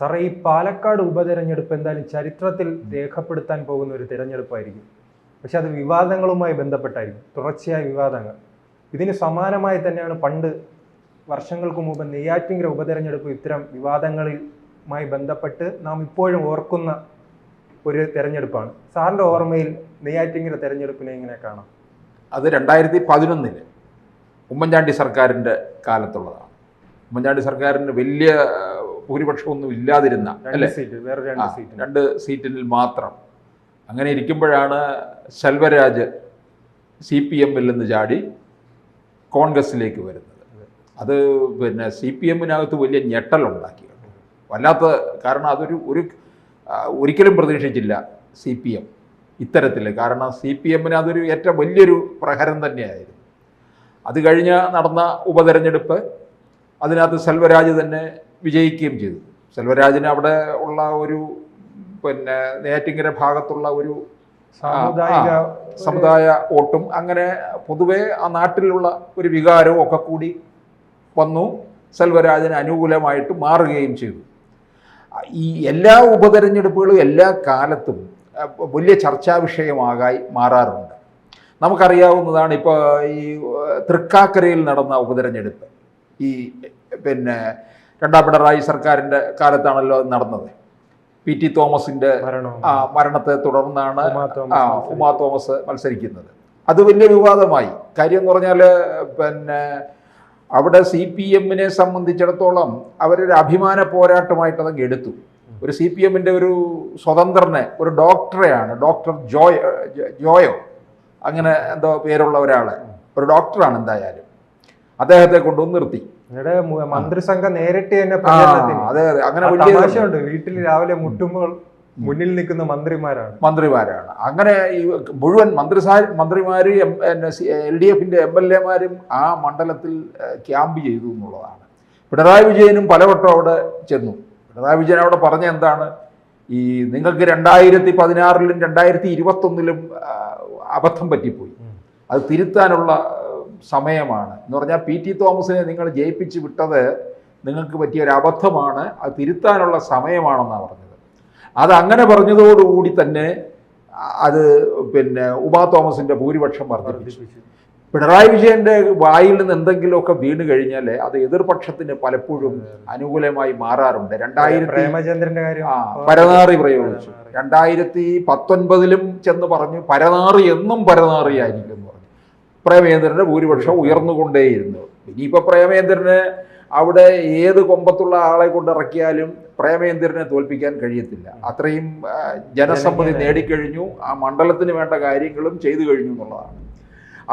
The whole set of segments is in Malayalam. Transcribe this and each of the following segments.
സാറേ, ഈ പാലക്കാട് ഉപതെരഞ്ഞെടുപ്പ് എന്തായാലും ചരിത്രത്തിൽ രേഖപ്പെടുത്താൻ പോകുന്ന ഒരു തിരഞ്ഞെടുപ്പായിരിക്കും. പക്ഷെ അത് വിവാദങ്ങളുമായി ബന്ധപ്പെട്ടായിരിക്കും, തുടർച്ചയായ വിവാദങ്ങൾ. ഇതിന് സമാനമായി തന്നെയാണ് പണ്ട് വർഷങ്ങൾക്ക് മുമ്പ് നെയ്യാറ്റിൻകര ഉപതെരഞ്ഞെടുപ്പ് ഇത്തരം വിവാദങ്ങളുമായി ബന്ധപ്പെട്ട് നാം ഇപ്പോഴും ഓർക്കുന്ന ഒരു തെരഞ്ഞെടുപ്പാണ്. സാറിൻ്റെ ഓർമ്മയിൽ നെയ്യാറ്റിൻകര തെരഞ്ഞെടുപ്പിനെ എങ്ങനെ കാണാം? അത് 2011 ഉമ്മൻചാണ്ടി സർക്കാരിൻ്റെ കാലത്തുള്ളതാണ്. ഉമ്മൻചാണ്ടി സർക്കാരിന് വലിയ ഭൂരിപക്ഷമൊന്നും ഇല്ലാതിരുന്ന അല്ലേ, 2 സീറ്റിൽ മാത്രം. അങ്ങനെ ഇരിക്കുമ്പോഴാണ് സെൽവരാജ് CPM-ൽ നിന്ന് ചാടി കോൺഗ്രസിലേക്ക് വരുന്നത്. അത് പിന്നെ CPM-നകത്ത് വലിയ ഞെട്ടലുണ്ടാക്കിയുണ്ട്, വല്ലാത്ത. കാരണം അതൊരു ഒരിക്കലും പ്രതീക്ഷിച്ചില്ല CPM ഇത്തരത്തിൽ. കാരണം CPM-ന് അതൊരു ഏറ്റവും വലിയൊരു പ്രഹരം തന്നെയായിരുന്നു. അത് കഴിഞ്ഞ് നടന്ന ഉപതെരഞ്ഞെടുപ്പ്, അതിനകത്ത് സെൽവരാജ് തന്നെ വിജയിക്കുകയും ചെയ്തു. സെൽവരാജിന് അവിടെ ഉള്ള ഒരു പിന്നെ നെയ്യാറ്റിൻകര ഭാഗത്തുള്ള ഒരു സമുദായ വോട്ടും അങ്ങനെ പൊതുവെ ആ നാട്ടിലുള്ള ഒരു വികാരവും ഒക്കെ കൂടി വന്നു, സെൽവരാജിന് അനുകൂലമായിട്ട് മാറുകയും ചെയ്തു. ഈ എല്ലാ ഉപതെരഞ്ഞെടുപ്പുകളും എല്ലാ കാലത്തും വലിയ ചർച്ചാ വിഷയമാകായി മാറാറുണ്ട്. നമുക്കറിയാവുന്നതാണ്, ഇപ്പോൾ ഈ തൃക്കാക്കരയിൽ നടന്ന ഉപതെരഞ്ഞെടുപ്പ് ഈ പിന്നെ 2ാം പിണറായി സർക്കാരിൻ്റെ കാലത്താണല്ലോ അത് നടന്നത്. PT തോമസിൻ്റെ മരണത്തെ തുടർന്നാണ് ഉമാ തോമസ് മത്സരിക്കുന്നത്. അത് വലിയ വിവാദമായി. കാര്യം എന്ന് പറഞ്ഞാൽ പിന്നെ അവിടെ CPM-നെ സംബന്ധിച്ചിടത്തോളം അവരൊരു അഭിമാന പോരാട്ടമായിട്ട് അതങ്ങ് എടുത്തു. ഒരു CPM-ൻ്റെ ഒരു സ്വതന്ത്രനെ, ഒരു ഡോക്ടറെയാണ്, ഡോക്ടർ ജോയോ അങ്ങനെ എന്തോ പേരുള്ള ഒരാളെ, ഒരു ഡോക്ടറാണ് എന്തായാലും, അദ്ദേഹത്തെ കൊണ്ടുവന്ന് നിർത്തി. മന്ത്രിസംഘം നേരിട്ട് തന്നെ അതെ അങ്ങനെ വലിയ വീട്ടിൽ രാവിലെ മുട്ടുമ്പോൾ മുന്നിൽ നിൽക്കുന്ന മന്ത്രിമാരാണ്. അങ്ങനെ ഈ മുഴുവൻ മന്ത്രിമാര് LDF-ന്റെ MLA-മാരും ആ മണ്ഡലത്തിൽ ക്യാമ്പ് ചെയ്തു എന്നുള്ളതാണ്. പിണറായി വിജയനും പലവട്ടം അവിടെ ചെന്നു. പിണറായി വിജയൻ അവിടെ പറഞ്ഞ എന്താണ്, ഈ നിങ്ങൾക്ക് 2016-ലും 2021-ലും അബദ്ധം പറ്റിപ്പോയി, അത് തിരുത്താനുള്ള സമയമാണ് എന്ന് പറഞ്ഞാൽ PT തോമസിനെ നിങ്ങൾ ജയിപ്പിച്ച് വിട്ടത് നിങ്ങൾക്ക് പറ്റിയൊരു അബദ്ധമാണ്, അത് തിരുത്താനുള്ള സമയമാണെന്നാണ് പറഞ്ഞത്. അതങ്ങനെ പറഞ്ഞതോടുകൂടി തന്നെ അത് പിന്നെ ഉമാ തോമസിൻ്റെ ഭൂരിപക്ഷം വർദ്ധിപ്പിച്ചു. പിണറായി വിജയൻ്റെ വായിൽ നിന്ന് എന്തെങ്കിലുമൊക്കെ വീണ് കഴിഞ്ഞാൽ അത് എതിർപക്ഷത്തിന് പലപ്പോഴും അനുകൂലമായി മാറാറുണ്ട്. പ്രേമചന്ദ്രന്റെ കാര്യം പരനാറി പ്രയോഗിച്ചു. 2019-ലും ചെന്ന് പറഞ്ഞു പരനാറി എന്നും പരനാറിയായിരിക്കും എന്ന് പറഞ്ഞു. പ്രേമേന്ദ്രൻ്റെ ഭൂരിപക്ഷം ഉയർന്നുകൊണ്ടേയിരുന്നു. ഇനിയിപ്പോൾ പ്രേമേന്ദ്രന് അവിടെ ഏത് കൊമ്പത്തുള്ള ആളെ കൊണ്ടിറക്കിയാലും പ്രേമേന്ദ്രനെ തോൽപ്പിക്കാൻ കഴിയത്തില്ല. അത്രയും ജനസമ്മതി നേടിക്കഴിഞ്ഞു, ആ മണ്ഡലത്തിന് വേണ്ട കാര്യങ്ങളും ചെയ്തു കഴിഞ്ഞു എന്നുള്ളതാണ്.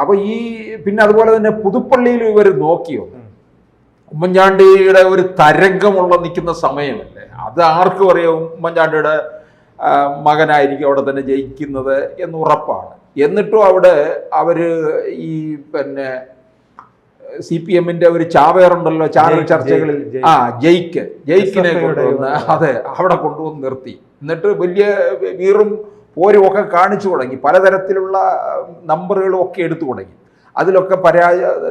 അപ്പോൾ ഈ പിന്നെ അതുപോലെ തന്നെ പുതുപ്പള്ളിയിൽ ഇവർ നോക്കിയോ, ഉമ്മൻചാണ്ടിയുടെ ഒരു തരംഗമുള്ള നിൽക്കുന്ന സമയമല്ലേ, അത് ആർക്കും അറിയാം ഉമ്മൻചാണ്ടിയുടെ മകനായിരിക്കും അവിടെ തന്നെ ജയിക്കുന്നത് എന്ന് ഉറപ്പാണ്. എന്നിട്ടും അവിടെ അവർ ഈ പിന്നെ CPM-ന്റെ ഒരു ചാവേറുണ്ടല്ലോ ചാനൽ ചർച്ചകളിൽ, ജയിക്കിനെ കൊണ്ടുവന്ന് അവിടെ കൊണ്ടുവന്ന് നിർത്തി. എന്നിട്ട് വലിയ വീറും പോരും ഒക്കെ കാണിച്ചു തുടങ്ങി, പലതരത്തിലുള്ള നമ്പറുകളും ഒക്കെ എടുത്തു തുടങ്ങി. അതിലൊക്കെ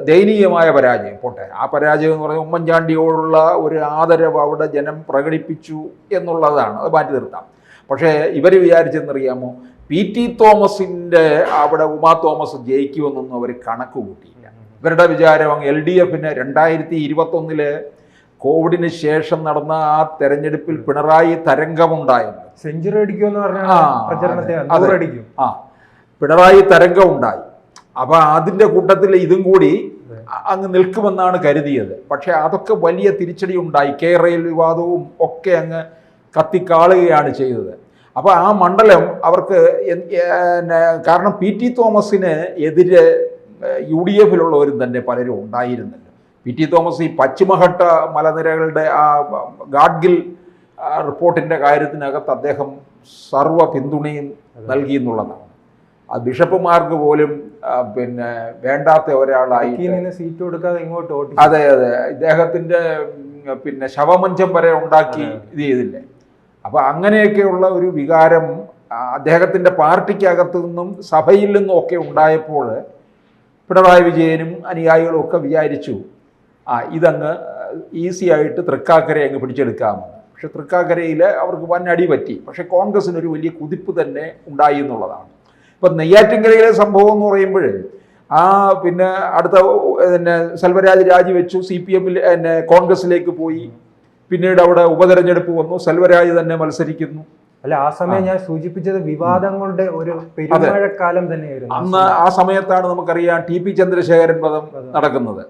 ദയനീയമായ പരാജയം. പോട്ടെ, ആ പരാജയം എന്ന് പറഞ്ഞാൽ ഉമ്മൻചാണ്ടിയോടുള്ള ഒരു ആദരവ് അവിടെ ജനം പ്രകടിപ്പിച്ചു എന്നുള്ളതാണ്, അത് മാറ്റി നിർത്താം. പക്ഷേ ഇവർ വിചാരിച്ചെന്നറിയാമോ, PT തോമസിൻ്റെ അവിടെ ഉമാ തോമസ് ജയിക്കുമെന്നൊന്നും അവർ കണക്ക് കൂട്ടിയില്ല. ഇവരുടെ വിചാരം LDF-ന് 2021 കോവിഡിന് ശേഷം നടന്ന ആ തെരഞ്ഞെടുപ്പിൽ പിണറായി തരംഗമുണ്ടായിരുന്നു. സെഞ്ചുറി അടിക്കുമെന്ന് പറഞ്ഞാൽ പിണറായി തരംഗമുണ്ടായി. അപ്പൊ അതിൻ്റെ കൂട്ടത്തിൽ ഇതും കൂടി അങ്ങ് നിൽക്കുമെന്നാണ് കരുതിയത്. പക്ഷെ അതൊക്കെ വലിയ തിരിച്ചടി ഉണ്ടായി. KRail വിവാദവും ഒക്കെ അങ്ങ് കത്തിക്കാളുകയാണ് ചെയ്തത്. അപ്പോൾ ആ മണ്ഡലം അവർക്ക് കാരണം PT തോമസിന് എതിരെ UDF-ലുള്ളവരും തന്നെ പലരും ഉണ്ടായിരുന്നല്ലോ. PT തോമസ് ഈ പശ്ചിമഘട്ട മലനിരകളുടെ ആ ഗാഡ്ഗിൽ റിപ്പോർട്ടിൻ്റെ കാര്യത്തിനകത്ത് അദ്ദേഹം സർവ്വ പിന്തുണയും നൽകി എന്നുള്ളതാണ്. ആ ബിഷപ്പുമാർക്ക് പോലും പിന്നെ വേണ്ടാത്ത ഒരാളായി സീറ്റ് കൊടുക്കാതെ ഇങ്ങോട്ട്. അതെ, ഇദ്ദേഹത്തിൻ്റെ പിന്നെ ശവമഞ്ചം വരെ ഉണ്ടാക്കി ഇത് ചെയ്തില്ലേ. അപ്പോൾ അങ്ങനെയൊക്കെയുള്ള ഒരു വികാരം അദ്ദേഹത്തിൻ്റെ പാർട്ടിക്കകത്തു നിന്നും സഭയിൽ നിന്നും ഒക്കെ ഉണ്ടായപ്പോൾ പിണറായി വിജയനും അനുയായികളും ഒക്കെ വിചാരിച്ചു ഇതങ്ങ് ഈസി ആയിട്ട് തൃക്കാക്കരെ അങ്ങ് പിടിച്ചെടുക്കാമെന്ന്. പക്ഷെ തൃക്കാക്കരയിൽ അവർക്ക് വൻ അടി പറ്റി. പക്ഷെ കോൺഗ്രസിനൊരു വലിയ കുതിപ്പ് തന്നെ ഉണ്ടായി എന്നുള്ളതാണ്. ഇപ്പം നെയ്യാറ്റിൻകരയിലെ സംഭവം എന്ന് പറയുമ്പോൾ പിന്നെ അടുത്ത പിന്നെ സെൽവരാജ് രാജിവെച്ചു, CPM കോൺഗ്രസിലേക്ക് പോയി. പിന്നീട് അവിടെ ഉപതെരഞ്ഞെടുപ്പ് വന്നു, സെൽവരാജ് തന്നെ മത്സരിക്കുന്നു. അല്ല, ആ സമയം ഞാൻ സൂചിപ്പിച്ചത് വിവാദങ്ങളുടെ ഒരു പെരുമഴക്കാലം തന്നെയായിരുന്നു. അന്ന് ആ സമയത്താണ് നമുക്കറിയാം TP ചന്ദ്രശേഖരൻ വധം നടക്കുന്നത്.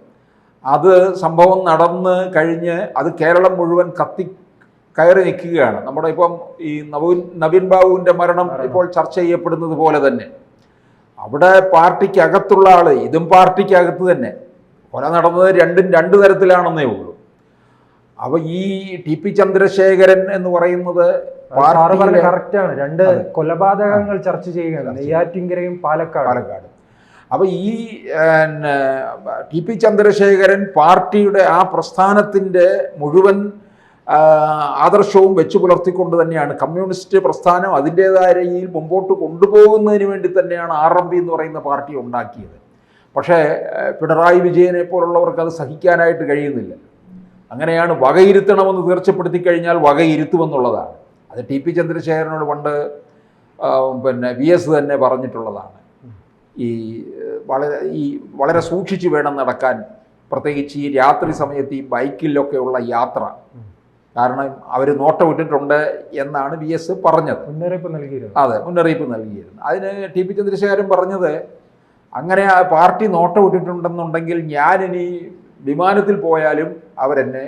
അത് സംഭവം നടന്ന് കഴിഞ്ഞ് അത് കേരളം മുഴുവൻ കയറി നിൽക്കുകയാണ്. നമ്മുടെ ഇപ്പം ഈ നവീൻ ബാബുവിൻ്റെ മരണം ഇപ്പോൾ ചർച്ച ചെയ്യപ്പെടുന്നത് പോലെ തന്നെ അവിടെ പാർട്ടിക്കകത്തുള്ള ആള്, ഇതും പാർട്ടിക്കകത്ത് തന്നെ കൊല നടന്നത് രണ്ട് തരത്തിലാണെന്നേ ഉള്ളൂ. അപ്പൊ ഈ TP ചന്ദ്രശേഖരൻ എന്ന് പറയുന്നത് കറക്റ്റാണ്, രണ്ട് കൊലപാതകങ്ങൾ ചർച്ച ചെയ്യുകയാണ്, നെയ്യാറ്റിൻകരയും പാലക്കാട്. അപ്പൊ ഈ TP ചന്ദ്രശേഖരൻ പാർട്ടിയുടെ ആ പ്രസ്ഥാനത്തിന്റെ മുഴുവൻ ആദർശവും വെച്ചു പുലർത്തിക്കൊണ്ട് തന്നെയാണ് കമ്മ്യൂണിസ്റ്റ് പ്രസ്ഥാനം അതിൻ്റെതായ രീതിയിൽ മുമ്പോട്ട് കൊണ്ടുപോകുന്നതിന് വേണ്ടി തന്നെയാണ് RMP എന്ന് പറയുന്ന പാർട്ടി ഉണ്ടാക്കിയത്. പക്ഷേ പിണറായി വിജയനെ പോലുള്ളവർക്ക് അത് സഹിക്കാനായിട്ട് കഴിയുന്നില്ല. അങ്ങനെയാണ് വകയിരുത്തണമെന്ന് തീർച്ചപ്പെടുത്തി കഴിഞ്ഞാൽ വകയിരുത്തുമെന്നുള്ളതാണ്. അത് TP ചന്ദ്രശേഖരനോട് പണ്ട് പിന്നെ VS തന്നെ പറഞ്ഞിട്ടുള്ളതാണ്. വളരെ സൂക്ഷിച്ച് വേണം നടക്കാൻ, പ്രത്യേകിച്ച് ഈ രാത്രി സമയത്ത് ഈ ബൈക്കിലൊക്കെയുള്ള യാത്ര. കാരണം അവർ നോട്ടമിട്ടിട്ടുണ്ട് എന്നാണ് VS പറഞ്ഞത്, മുന്നറിയിപ്പ് നൽകിയിരുന്നു. അതെ, മുന്നറിയിപ്പ് നൽകിയിരുന്നു. അതിന് TP ചന്ദ്രശേഖരൻ പറഞ്ഞത്, അങ്ങനെ ആ പാർട്ടി നോട്ടമിട്ടിട്ടുണ്ടെന്നുണ്ടെങ്കിൽ ഞാനിനി വിമാനത്തിൽ പോയാലും അവരെന്നെ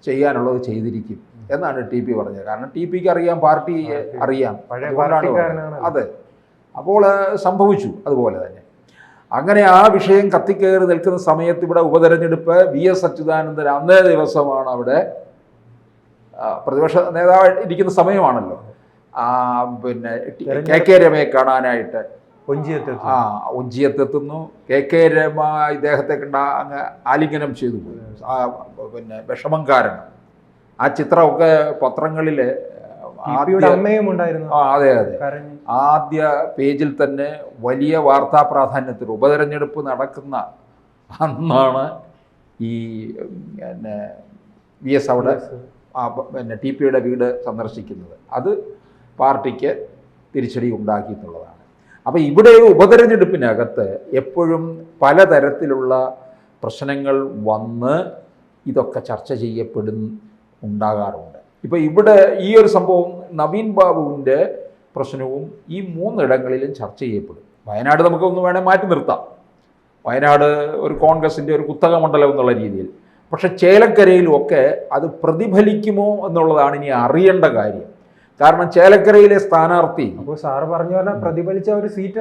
ചെയ്യാനുള്ളത് ചെയ്തിരിക്കും എന്നാണ് TP പറഞ്ഞത്. കാരണം TPക്ക് അറിയാം, പാർട്ടി അറിയാം, അതെ. അപ്പോൾ സംഭവിച്ചു അതുപോലെ തന്നെ. അങ്ങനെ ആ വിഷയം കത്തിക്കയറി നിൽക്കുന്ന സമയത്ത് ഇവിടെ ഉപതെരഞ്ഞെടുപ്പ്, VS അച്യുതാനന്ദൻ അന്നേ ദിവസമാണ് അവിടെ പ്രതിപക്ഷ നേതാവ് ഇരിക്കുന്ന സമയമാണല്ലോ. പിന്നെ KK രമയെ കാണാനായിട്ട് ഒഞ്ചിയത്തെത്തുന്നു. KK രമ ഇദ്ദേഹത്തെ കണ്ട അങ്ങ് ആലിംഗനം ചെയ്തു പോയി. പിന്നെ വിഷമം കാരണം ആ ചിത്രമൊക്കെ പത്രങ്ങളിൽ അമ്മയും ഉണ്ടായിരുന്നു. അതെ, ആദ്യ പേജിൽ തന്നെ വലിയ വാർത്താ പ്രാധാന്യത്തിൽ ഉപതെരഞ്ഞെടുപ്പ് നടക്കുന്ന അന്നാണ് ഈ പിന്നെ VS അവിടെ പിന്നെ TPയുടെ വീട് സന്ദർശിക്കുന്നത്. അത് പാർട്ടിക്ക് തിരിച്ചടി ഉണ്ടാക്കിയിട്ടുള്ളതാണ്. അപ്പോൾ ഇവിടെ ഉപതെരഞ്ഞെടുപ്പിനകത്ത് എപ്പോഴും പലതരത്തിലുള്ള പ്രശ്നങ്ങൾ വന്ന് ഇതൊക്കെ ചർച്ച ഉണ്ടാകാറുണ്ട്. ഇപ്പോൾ ഇവിടെ ഈ ഒരു സംഭവം നവീൻ ബാബുവിൻ്റെ പ്രശ്നവും ഈ മൂന്നിടങ്ങളിലും ചർച്ച ചെയ്യപ്പെടും. വയനാട് നമുക്കൊന്ന് വേണേൽ മാറ്റി നിർത്താം, വയനാട് ഒരു കോൺഗ്രസിൻ്റെ ഒരു കുത്തക മണ്ഡലം എന്നുള്ള രീതിയിൽ. പക്ഷെ ചേലക്കരയിലുമൊക്കെ അത് പ്രതിഫലിക്കുമോ എന്നുള്ളതാണ് ഇനി അറിയേണ്ട കാര്യം. കാരണം ചേലക്കരയിലെ സ്ഥാനാർത്ഥി, അപ്പോൾ സാറ് പറഞ്ഞു പറഞ്ഞാൽ പ്രതിഫലിച്ച ഒരു സീറ്റ്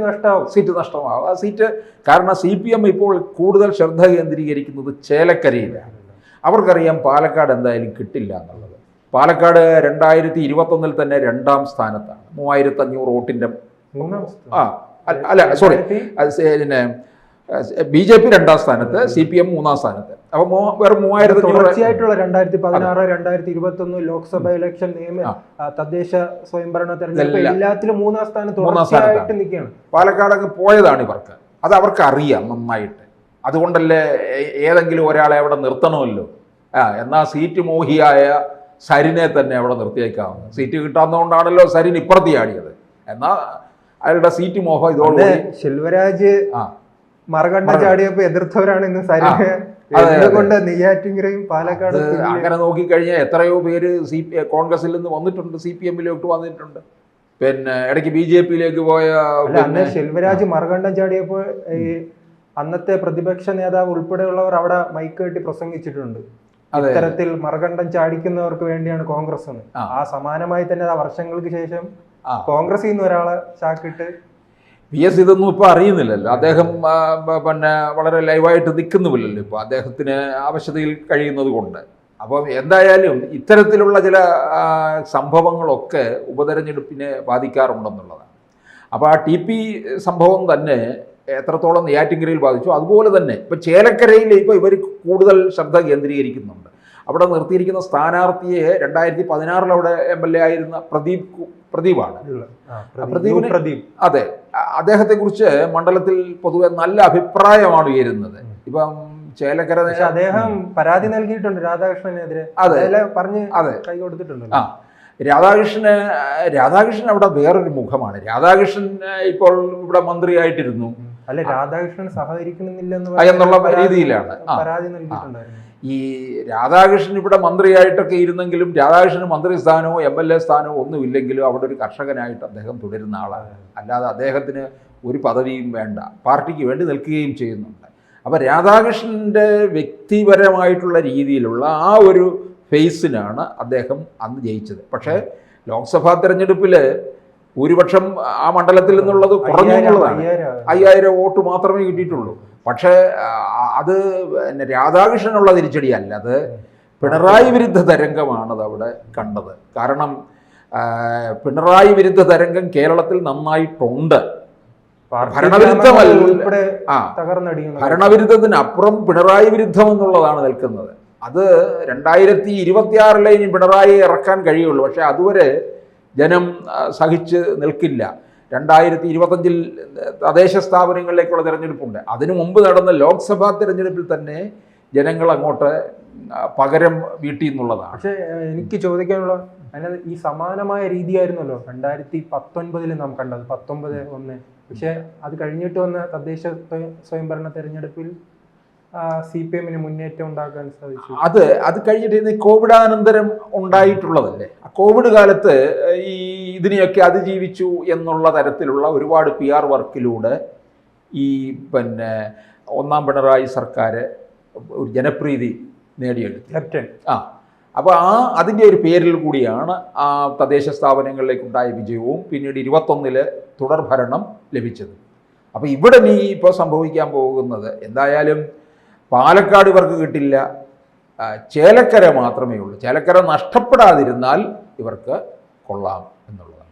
നഷ്ടമാവും. ആ സീറ്റ് കാരണം CPM ഇപ്പോൾ കൂടുതൽ ശ്രദ്ധ കേന്ദ്രീകരിക്കുന്നത് ചേലക്കരയിലാണ്. അവർക്കറിയാം പാലക്കാട് എന്തായാലും കിട്ടില്ല എന്നുള്ളത്. പാലക്കാട് 2021 തന്നെ 2ാം സ്ഥാനത്താണ്, 3500 വോട്ടിൻ്റെ. പിന്നെ BJP 2ാം സ്ഥാനത്ത്, CPM 3ാം സ്ഥാനത്ത്. അപ്പൊ വെറും 3000 തുടർച്ചയായിട്ടുള്ള 2016, 2021 ലോക്സഭ ഇലക്ഷൻ, തദ്ദേശ സ്വയംഭരണ തെരഞ്ഞെടുപ്പ് എല്ലാത്തിലും 3ാം സ്ഥാനത്ത് നിൽക്കുകയാണ്. പാലക്കാട് അങ്ങ് പോയതാണ് ഇവർക്ക്. അത് അവർക്ക് അറിയാം നന്നായിട്ട്. അതുകൊണ്ടല്ലേ ഏതെങ്കിലും ഒരാളെ അവിടെ നിർത്തണമല്ലോ. എന്നാൽ സീറ്റ് മോഹിയായ സരിനെ തന്നെ അവിടെ നിർത്തിയേക്കാവുന്നത്. സീറ്റ് കിട്ടാവുന്നതുകൊണ്ടാണല്ലോ സരിൻ ഇപ്പുറത്തി ആടിയത്. എന്നാൽ അയാളുടെ സീറ്റ് മോഹം ഇതോടെ സെൽവരാജ് മറുകണ്ഠ ചാടിയപ്പോ എതിർത്തവരാണ് ഇന്ന് സരിനെ. അതുകൊണ്ട് നെയ്യാറ്റിൻകരയും പാലക്കാട് അങ്ങനെ നോക്കിക്കഴിഞ്ഞാൽ എത്രയോ പേര് കോൺഗ്രസിൽ നിന്ന് വന്നിട്ടുണ്ട്, CPMിലോട്ട് വന്നിട്ടുണ്ട്. പിന്നെ ഇടയ്ക്ക് BJPയിലേക്ക് പോയ സെൽവരാജ് മറുകണ്ഠം ചാടിയപ്പോൾ ഈ അന്നത്തെ പ്രതിപക്ഷ നേതാവ് ഉൾപ്പെടെയുള്ളവർ അവിടെ മൈക്ക് കെട്ടി പ്രസംഗിച്ചിട്ടുണ്ട്. ഇത്തരത്തിൽ മറുകണ്ഠം ചാടിക്കുന്നവർക്ക് വേണ്ടിയാണ് കോൺഗ്രസ് എന്ന്. ആ സമാനമായി തന്നെ വർഷങ്ങൾക്ക് ശേഷം കോൺഗ്രസിൽ നിന്ന് ഒരാളെ ചാക്കിട്ട് VS ഇതൊന്നും ഇപ്പോൾ അറിയുന്നില്ലല്ലോ. അദ്ദേഹം പിന്നെ വളരെ ലൈവായിട്ട് നിൽക്കുന്നുമില്ലല്ലോ ഇപ്പോൾ, അദ്ദേഹത്തിന് ആവശ്യതയിൽ കഴിയുന്നത് കൊണ്ട്. അപ്പം എന്തായാലും ഇത്തരത്തിലുള്ള ചില സംഭവങ്ങളൊക്കെ ഉപതെരഞ്ഞെടുപ്പിനെ ബാധിക്കാറുണ്ടെന്നുള്ളതാണ്. അപ്പോൾ ആ TP സംഭവം തന്നെ എത്രത്തോളം നെയ്യാറ്റിൻകരയിൽ ബാധിച്ചു, അതുപോലെ തന്നെ ഇപ്പോൾ ചേലക്കരയിൽ ഇപ്പോൾ ഇവർ കൂടുതൽ ശ്രദ്ധ കേന്ദ്രീകരിക്കുന്നുണ്ട്. അവിടെ നിർത്തിയിരിക്കുന്ന സ്ഥാനാർത്ഥിയെ 2016 അവിടെ MLA ആയിരുന്ന പ്രദീപാണ്. അതെ, അദ്ദേഹത്തെക്കുറിച്ച് മണ്ഡലത്തിൽ പൊതുവെ നല്ല അഭിപ്രായമാണ് ഉയരുന്നത്. ഇപ്പം ചേലക്കര പക്ഷെ അദ്ദേഹം പരാതി നൽകിയിട്ടുണ്ട് രാധാകൃഷ്ണനെതിരെ. അതെ. അതെല്ലാം പറഞ്ഞ് അതെ. കൈ കൊടുത്തിട്ടുണ്ട്. രാധാകൃഷ്ണൻ അവിടെ വേറൊരു മുഖമാണ്. രാധാകൃഷ്ണൻ ഇപ്പോൾ ഇവിടെ മന്ത്രിയായിട്ടിരുന്നു. അല്ലെ, രാധാകൃഷ്ണൻ സഹകരിക്കണമെന്നില്ലെന്ന് എന്നുള്ള രീതിയിലാണ് പരാതി നൽകിയിട്ടുണ്ടായിരുന്നു. ഈ രാധാകൃഷ്ണൻ ഇവിടെ മന്ത്രിയായിട്ടൊക്കെ ഇരുന്നെങ്കിലും രാധാകൃഷ്ണന് മന്ത്രിസ്ഥാനമോ MLA സ്ഥാനമോ ഒന്നുമില്ലെങ്കിലും അവിടെ ഒരു കർഷകനായിട്ട് അദ്ദേഹം തുടരുന്ന ആളാണ്. അല്ലാതെ അദ്ദേഹത്തിന് ഒരു പദവിയും വേണ്ട, പാർട്ടിക്ക് വേണ്ടി നിൽക്കുകയും ചെയ്യുന്നുണ്ട്. അപ്പോൾ രാധാകൃഷ്ണൻ്റെ വ്യക്തിപരമായിട്ടുള്ള രീതിയിലുള്ള ആ ഒരു ഫേസിനാണ് അദ്ദേഹം അന്ന് ജയിച്ചത്. പക്ഷേ ലോക്സഭാ തെരഞ്ഞെടുപ്പിൽ ഭൂരിപക്ഷം ആ മണ്ഡലത്തിൽ നിന്നുള്ളത് കുറഞ്ഞു എന്നുള്ളതാണ്. 5000 വോട്ട് മാത്രമേ കിട്ടിയിട്ടുള്ളൂ. പക്ഷേ അത് രാധാകൃഷ്ണനുള്ള തിരിച്ചടിയല്ല, അത് പിണറായി വിരുദ്ധ തരംഗമാണത് അവിടെ കണ്ടത്. കാരണം പിണറായി വിരുദ്ധ തരംഗം കേരളത്തിൽ നന്നായിട്ടുണ്ട്. ഭരണവിരുദ്ധത്തിനപ്പുറം പിണറായി വിരുദ്ധം എന്നുള്ളതാണ് നിൽക്കുന്നത്. അത് 2026 ഇനി പിണറായി ഇറക്കാൻ കഴിയുള്ളൂ. പക്ഷെ അതുവരെ ജനം സഹിച്ച് നിൽക്കില്ല. 2025 തദ്ദേശ സ്ഥാപനങ്ങളിലേക്കുള്ള തിരഞ്ഞെടുപ്പുണ്ട്. അതിനു മുമ്പ് നടന്ന ലോക്സഭാ തിരഞ്ഞെടുപ്പിൽ തന്നെ ജനങ്ങൾ അങ്ങോട്ട് പകരം വീട്ടി എന്നുള്ളതാണ്. പക്ഷേ എനിക്ക് ചോദിക്കാനുള്ള അതിനകത്ത് ഈ സമാനമായ രീതിയായിരുന്നല്ലോ 2019 നാം കണ്ടത്, 19-1. പക്ഷെ അത് കഴിഞ്ഞിട്ട് വന്ന തദ്ദേശ സ്വയംഭരണ തെരഞ്ഞെടുപ്പിൽ CPM-ന് മുന്നേറ്റം ഉണ്ടാക്കാൻ സാധിച്ചു. അത് കഴിഞ്ഞിട്ട് കോവിഡാനന്തരം ഉണ്ടായിട്ടുള്ളതല്ലേ. കോവിഡ് കാലത്ത് ഇതിനെയൊക്കെ അതിജീവിച്ചു എന്നുള്ള തരത്തിലുള്ള ഒരുപാട് PR വർക്കിലൂടെ ഈ ഒന്നാം പിണറായി സർക്കാർ ഒരു ജനപ്രീതി നേടിയെടുത്തു. അപ്പോൾ അതിൻ്റെ ഒരു പേരിൽ കൂടിയാണ് ആ തദ്ദേശ സ്ഥാപനങ്ങളിലേക്കുണ്ടായ വിജയവും പിന്നീട് 21 തുടർഭരണം ലഭിച്ചത്. അപ്പോൾ ഇവിടെ ഇപ്പോൾ സംഭവിക്കാൻ പോകുന്നത് എന്തായാലും പാലക്കാട് ഇവർക്ക് കിട്ടില്ല, ചേലക്കര മാത്രമേ ഉള്ളൂ. ചേലക്കര നഷ്ടപ്പെടാതിരുന്നാൽ ഇവർക്ക് കൊള്ളാം എന്നുള്ളതാണ്.